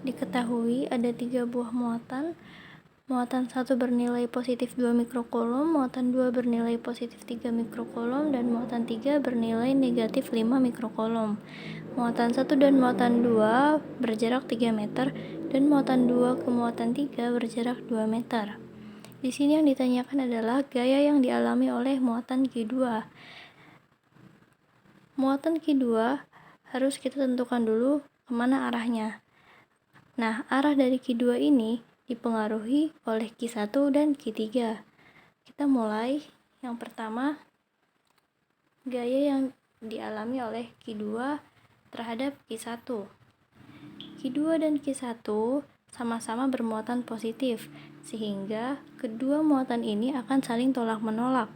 Diketahui ada 3 buah muatan. Muatan 1 bernilai positif 2 mikrocoulomb, muatan 2 bernilai positif 3 mikrocoulomb, dan muatan 3 bernilai negatif 5 mikrocoulomb. Muatan 1 dan muatan 2 berjarak 3 meter, dan muatan 2 ke muatan 3 berjarak 2 meter. Di sini yang ditanyakan adalah gaya yang dialami oleh muatan Q2. Muatan Q2 harus kita tentukan dulu kemana arahnya. Nah, arah dari Q2 ini dipengaruhi oleh Q1 dan Q3. Kita mulai. Yang pertama, gaya yang dialami oleh Q2 terhadap Q1. Q2 dan Q1 sama-sama bermuatan positif, sehingga kedua muatan ini akan saling tolak-menolak.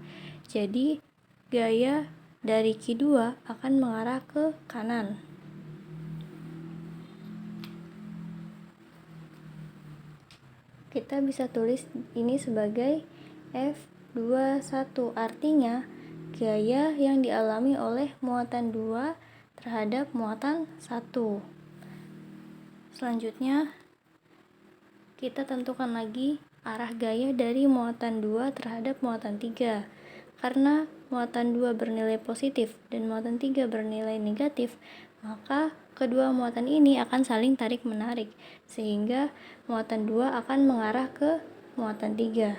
Jadi, gaya dari Q2 akan mengarah ke kanan. Kita bisa tulis ini sebagai F21, artinya gaya yang dialami oleh muatan 2 terhadap muatan 1. Selanjutnya, kita tentukan lagi arah gaya dari muatan 2 terhadap muatan 3. Karena muatan 2 bernilai positif dan muatan 3 bernilai negatif, maka kedua muatan ini akan saling tarik-menarik, sehingga muatan 2 akan mengarah ke muatan 3.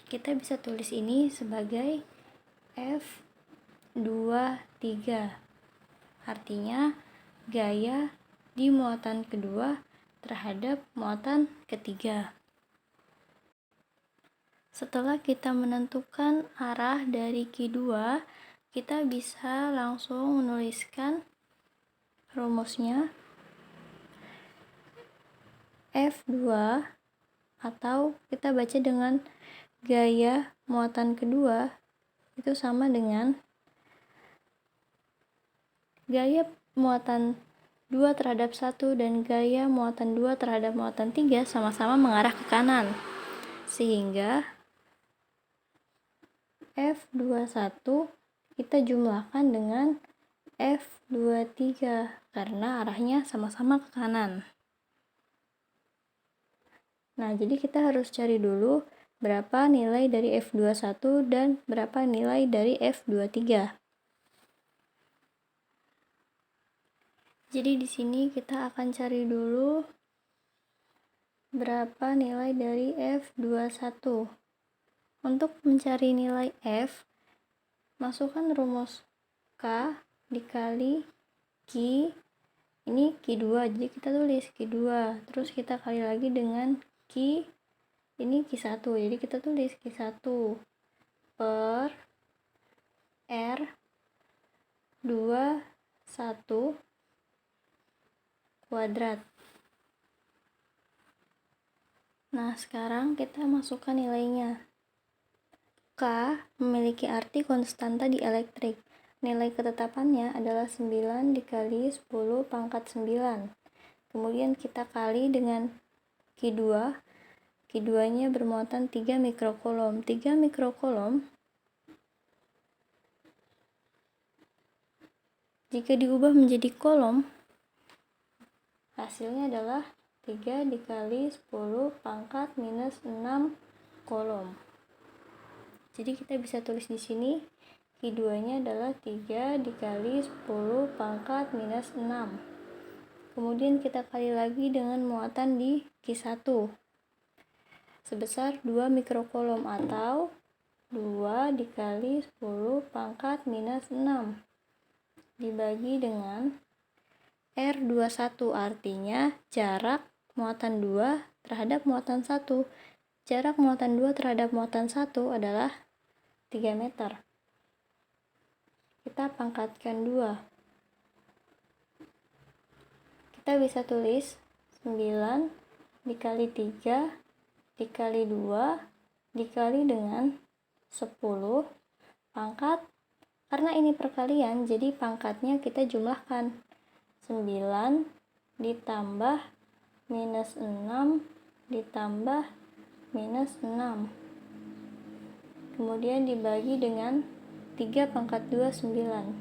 Kita bisa tulis ini sebagai F23. Artinya, gaya di muatan kedua terhadap muatan ketiga. Setelah kita menentukan arah dari Q2, kita bisa langsung menuliskan rumusnya. F2 atau kita baca dengan gaya muatan kedua itu sama dengan gaya muatan 2 terhadap 1 dan gaya muatan 2 terhadap muatan 3 sama-sama mengarah ke kanan. Sehingga F21 kita jumlahkan dengan F23 karena arahnya sama-sama ke kanan. Nah, jadi kita harus cari dulu berapa nilai dari F21 dan berapa nilai dari F23. Jadi di sini kita akan cari dulu berapa nilai dari F21. Untuk mencari nilai F, masukkan rumus K dikali Q, ini Q2, jadi kita tulis Q2, terus kita kali lagi dengan Q, ini Q1, jadi kita tulis Q1 per R 21 kuadrat. Nah, sekarang kita masukkan nilainya. K memiliki arti konstanta di-elektrik. Nilai ketetapannya adalah 9 dikali 10 pangkat 9. Kemudian kita kali dengan Q2. Q2-nya bermuatan 3 mikrocoulomb. 3 mikrocoulomb jika diubah menjadi coulomb, hasilnya adalah 3 dikali 10 pangkat minus 6 coulomb. Jadi kita bisa tulis di sini Q2-nya adalah 3 dikali 10 pangkat minus 6. Kemudian kita kali lagi dengan muatan di Q1 sebesar 2 mikrocoulomb atau 2 dikali 10 pangkat minus 6 dibagi dengan R21, artinya jarak muatan 2 terhadap muatan 1. Jarak muatan 2 terhadap muatan 1 adalah 3 meter. Kita pangkatkan 2. Kita bisa tulis 9 dikali 3 dikali 2 dikali dengan 10 pangkat. Karena ini perkalian, jadi pangkatnya kita jumlahkan. 9 ditambah minus 6 ditambah minus 6. Kemudian dibagi dengan 3 pangkat 2, 9.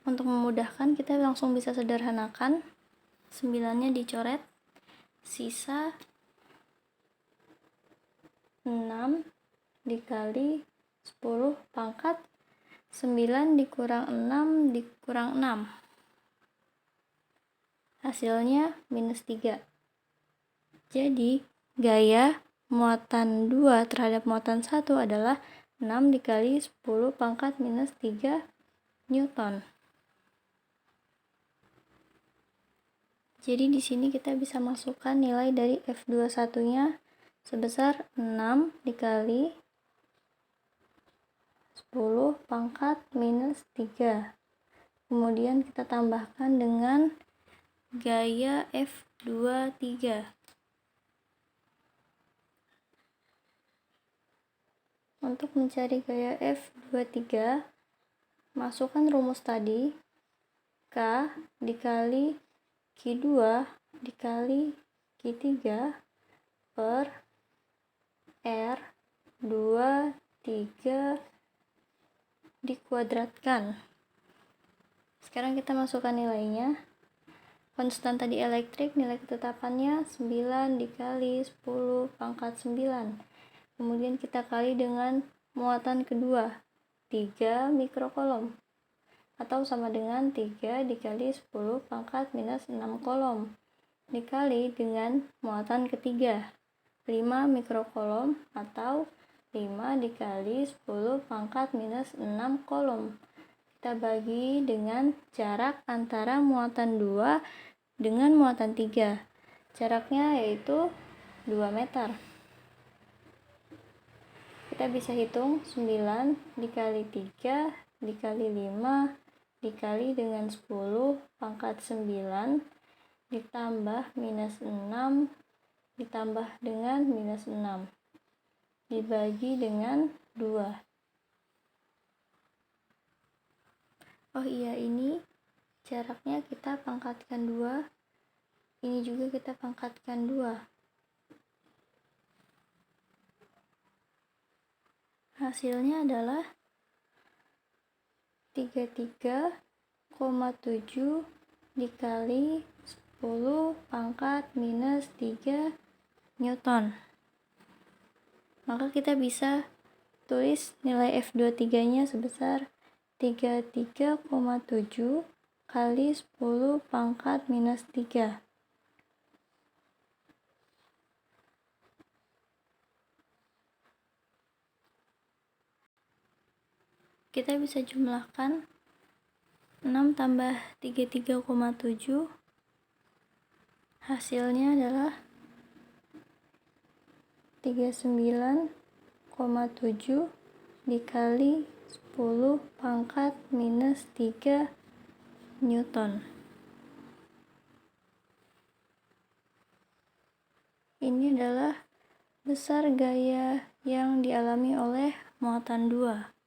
Untuk memudahkan, kita langsung bisa sederhanakan. 9-nya dicoret, sisa 6 dikali 10 pangkat 9 dikurang 6 dikurang 6. Hasilnya minus 3. Jadi, gaya muatan 2 terhadap muatan 1 adalah 6 dikali 10 pangkat minus 3 Newton. Jadi di sini kita bisa masukkan nilai dari F21-nya sebesar 6 dikali 10 pangkat minus 3. Kemudian kita tambahkan dengan gaya F23. Untuk mencari gaya F23, masukkan rumus tadi, K dikali Q2 dikali Q3 per R23 dikuadratkan. Sekarang kita masukkan nilainya. Konstan tadi elektrik, nilai ketetapannya 9 dikali 10 pangkat 9. Kemudian kita kali dengan muatan kedua, 3 mikrokolom. Atau sama dengan 3 dikali 10 pangkat minus 6 kolom. Dikali dengan muatan ketiga, 5 mikrokolom atau 5 dikali 10 pangkat minus 6 kolom. Kita bagi dengan jarak antara muatan 2 dengan muatan 3. Jaraknya yaitu 2 meter. Kita bisa hitung 9 dikali 3 dikali 5 dikali dengan 10 pangkat 9 ditambah minus 6 ditambah dengan minus 6 dibagi dengan 2. Oh iya, ini jaraknya kita pangkatkan 2, ini juga kita pangkatkan 2. Hasilnya adalah 33,7 dikali 10 pangkat minus 3 Newton. Maka kita bisa tulis nilai F23-nya sebesar 33,7 kali 10 pangkat minus 3. Kita bisa jumlahkan 6 tambah 33,7, hasilnya adalah 39,7 dikali 10 pangkat minus 3 Newton. Ini adalah besar gaya yang dialami oleh muatan 2.